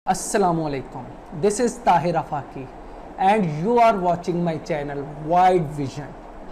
Assalamu alaikum. This is Tahir Afaki and you are watching my channel Wide Vision.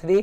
3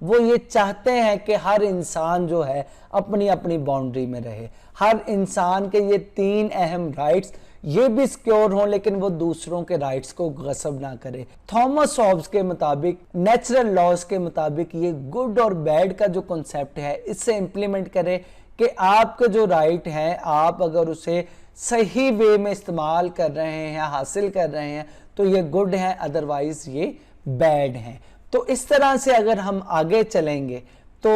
وہ یہ چاہتے ہیں کہ ہر انسان جو ہے اپنی اپنی باؤنڈری میں رہے، ہر انسان کے یہ 3 اہم رائٹس یہ بھی سیکیور ہوں، لیکن وہ دوسروں کے رائٹس کو غصب نہ کرے۔ تھامس ہابس کے مطابق، نیچرل لاز کے مطابق، یہ گڈ اور بیڈ کا جو کنسیپٹ ہے اس سے امپلیمنٹ کرے کہ آپ کے جو رائٹ ہیں آپ اگر اسے صحیح وے میں استعمال کر رہے ہیں، حاصل کر رہے ہیں تو یہ گڈ ہیں، ادروائز یہ بیڈ ہیں۔ تو اس طرح سے اگر ہم آگے چلیں گے تو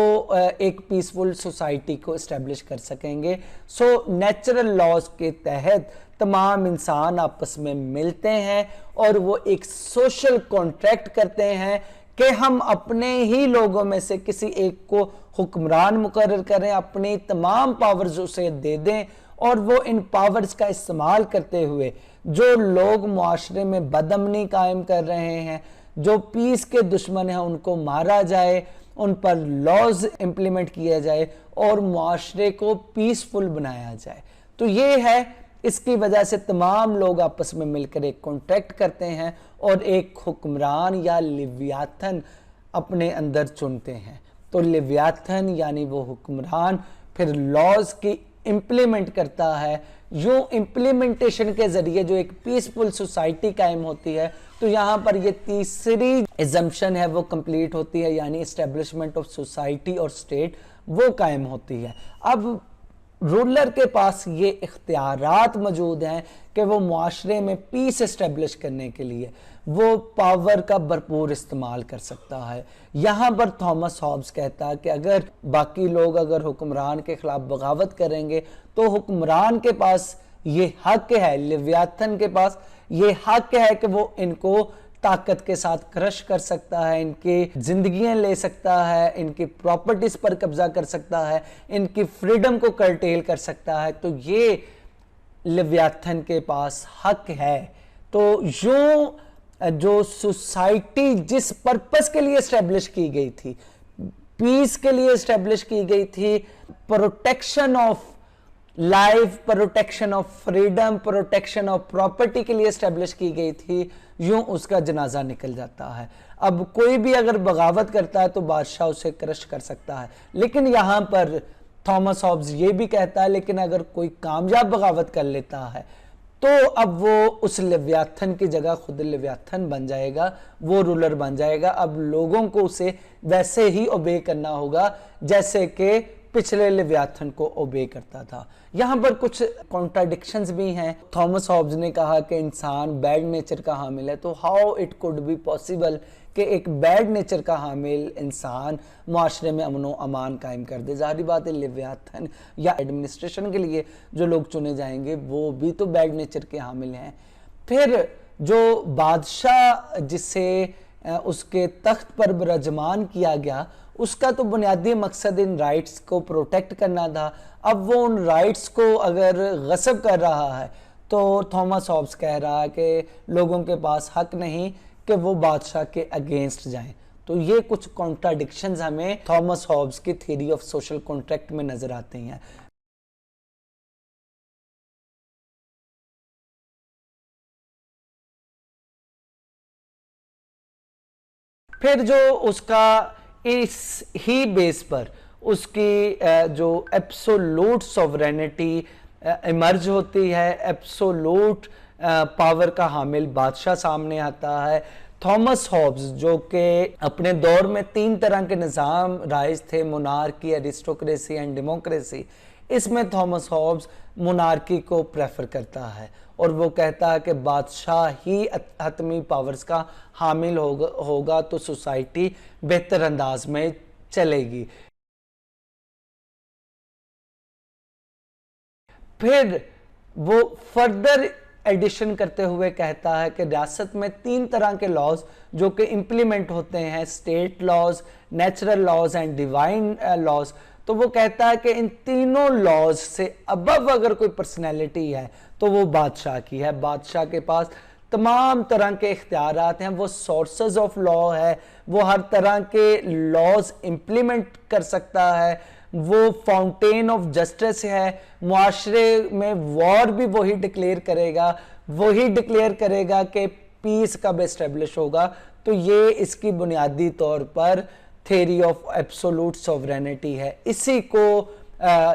ایک پیسفل سوسائٹی کو اسٹیبلش کر سکیں گے۔ سو نیچرل لاز کے تحت تمام انسان آپس میں ملتے ہیں اور وہ ایک سوشل کانٹریکٹ کرتے ہیں کہ ہم اپنے ہی لوگوں میں سے کسی ایک کو حکمران مقرر کریں، اپنی تمام پاورز اسے دے دیں، اور وہ ان پاورز کا استعمال کرتے ہوئے جو لوگ معاشرے میں بدامنی قائم کر رہے ہیں، جو پیس کے دشمن ہیں، ان کو مارا جائے، ان پر لاز امپلیمنٹ کیا جائے اور معاشرے کو پیسفل بنایا جائے۔ تو یہ ہے، اس کی وجہ سے تمام لوگ آپس میں مل کر ایک کانٹیکٹ کرتے ہیں اور ایک حکمران یا لیویاتھن اپنے اندر چنتے ہیں۔ تو لیویاتھن یعنی وہ حکمران پھر لاز کی امپلیمنٹ کرتا ہے۔ یوں امپلیمنٹیشن کے ذریعے جو ایک پیسفل سوسائٹی قائم ہوتی ہے، تو یہاں پر یہ تیسری ایزمپشن ہے وہ کمپلیٹ ہوتی ہے، یعنی اسٹیبلشمنٹ آف سوسائٹی اور اسٹیٹ وہ قائم ہوتی ہے۔ اب رولر کے پاس یہ اختیارات موجود ہیں کہ وہ معاشرے میں پیس اسٹیبلش کرنے کے لیے وہ پاور کا بھرپور استعمال کر سکتا ہے۔ یہاں پر تھامس ہابس کہتا ہے کہ اگر باقی لوگ اگر حکمران کے خلاف بغاوت کریں گے تو حکمران کے پاس یہ حق ہے، لیویاتھن کے پاس یہ حق ہے کہ وہ ان کو طاقت کے ساتھ کرش کر سکتا ہے، ان کی زندگیاں لے سکتا ہے، ان کی پراپرٹیز پر قبضہ کر سکتا ہے، ان کی فریڈم کو کرٹیل کر سکتا ہے۔ تو یہ لیویاتھن کے پاس حق ہے۔ تو یوں جو سوسائٹی جس پرپس کے لیے اسٹیبلش کی گئی تھی، پیس کے لیے اسٹیبلش کی گئی تھی، protection of life, protection of freedom, protection of property کے لیے اسٹیبلش کی گئی تھی، یوں اس کا جنازہ نکل جاتا ہے۔ اب کوئی بھی اگر بغاوت کرتا ہے تو بادشاہ اسے کرش کر سکتا ہے، لیکن یہاں پر تھامس ہابس یہ بھی کہتا ہے لیکن اگر کوئی کامیاب بغاوت کر لیتا ہے تو اب وہ اس لیویاتھن کی جگہ خود لیویاتھن بن جائے گا، وہ رولر بن جائے گا۔ اب لوگوں کو اسے ویسے ہی اوبے کرنا ہوگا جیسے کہ پچھلے لیویاتھن کو اوبے کرتا تھا۔ یہاں پر کچھ کانٹراڈکشنز بھی ہیں۔ تھامس ہابس نے کہا کہ انسان بیڈ نیچر کا حامل ہے، تو how it could be possible کہ ایک بیڈ نیچر کا حامل انسان معاشرے میں امن و امان قائم کر دے؟ ظاہری بات ہے لیویاتھن یا ایڈمنسٹریشن کے لیے جو لوگ چنے جائیں گے وہ بھی تو بیڈ نیچر کے حامل ہیں۔ پھر جو بادشاہ جسے اس کے تخت پر برجمان کیا گیا، اس کا تو بنیادی مقصد ان رائٹس کو پروٹیکٹ کرنا تھا۔ اب وہ ان رائٹس کو اگر غصب کر رہا ہے تو تھامس ہابس کہہ رہا ہے کہ لوگوں کے پاس حق نہیں کہ وہ بادشاہ کے اگینسٹ جائیں۔ تو یہ کچھ کانٹراڈکشنز ہمیں تھامس ہابس کی تھیوری آف سوشل کانٹریکٹ میں نظر آتے ہیں۔ پھر جو اس کا اس ہی بیس پر اس کی جو ایبسولوٹ سوورینٹی ایمرج ہوتی ہے، ایبسولوٹ پاور کا حامل بادشاہ سامنے آتا ہے۔ تھامس ہابس جو کہ اپنے دور میں 3 طرح کے نظام رائج تھے، مونارکی، ایرسٹوکریسی اینڈ ڈیموکریسی، اس میں تھامس ہابس مونارکی کو پریفر کرتا ہے اور وہ کہتا ہے کہ بادشاہ ہی حتمی پاورز کا حامل ہوگا تو سوسائٹی بہتر انداز میں چلے گی۔ پھر وہ فردر ایڈیشن کرتے ہوئے کہتا ہے کہ ریاست میں 3 طرح کے لاز جو کہ امپلیمنٹ ہوتے ہیں، state laws, natural laws and divine laws. تو وہ کہتا ہے کہ ان تینوں لاز سے ابو اگر کوئی پرسنالٹی ہے تو وہ بادشاہ کی ہے۔ بادشاہ کے پاس تمام طرح کے اختیارات ہیں، وہ سورسز آف لا ہے، وہ ہر طرح کے لاز امپلیمنٹ کر سکتا ہے، وہ فاؤنٹین آف جسٹس ہے، معاشرے میں وار بھی وہی ڈکلیئر کرے گا کہ پیس کب اسٹیبلش ہوگا۔ تو یہ اس کی بنیادی طور پر تھیری آف ایبسولوٹ سوورینٹی ہے. اسی کو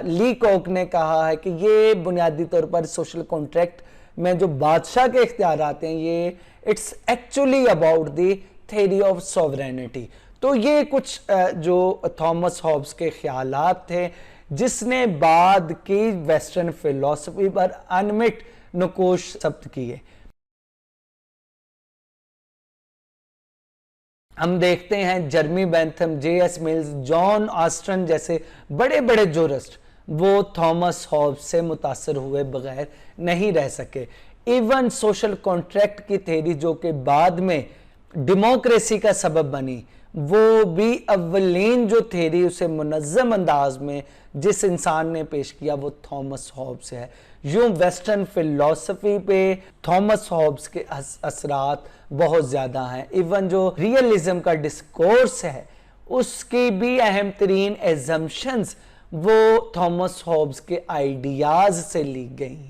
لی کوک نے کہا ہے کہ یہ بنیادی طور پر سوشل کانٹریکٹ میں جو بادشاہ کے اختیارات ہیں یہ it's actually about the theory of sovereignty. تو یہ کچھ جو تھامس ہابس کے خیالات تھے جس نے بعد کی ویسٹرن فلسفی پر انمٹ نقوش ثبت کیے. ہم دیکھتے ہیں جرمی بینتھم، جے ایس ملز، جان آسٹن جیسے بڑے بڑے جورسٹ وہ تھامس ہابس سے متاثر ہوئے بغیر نہیں رہ سکے. ایون سوشل کانٹریکٹ کی تھیری جو کہ بعد میں ڈیموکریسی کا سبب بنی، وہ بھی اولین جو تھیری اسے منظم انداز میں جس انسان نے پیش کیا وہ تھامس ہابس ہے. یوں ویسٹرن فلسفی پہ تھامس ہابس کے اثرات بہت زیادہ ہیں. ایون جو ریئلزم کا ڈسکورس ہے اس کی بھی اہم ترین ایزمپشنز وہ تھامس ہابس کے آئیڈیاز سے لی گئی.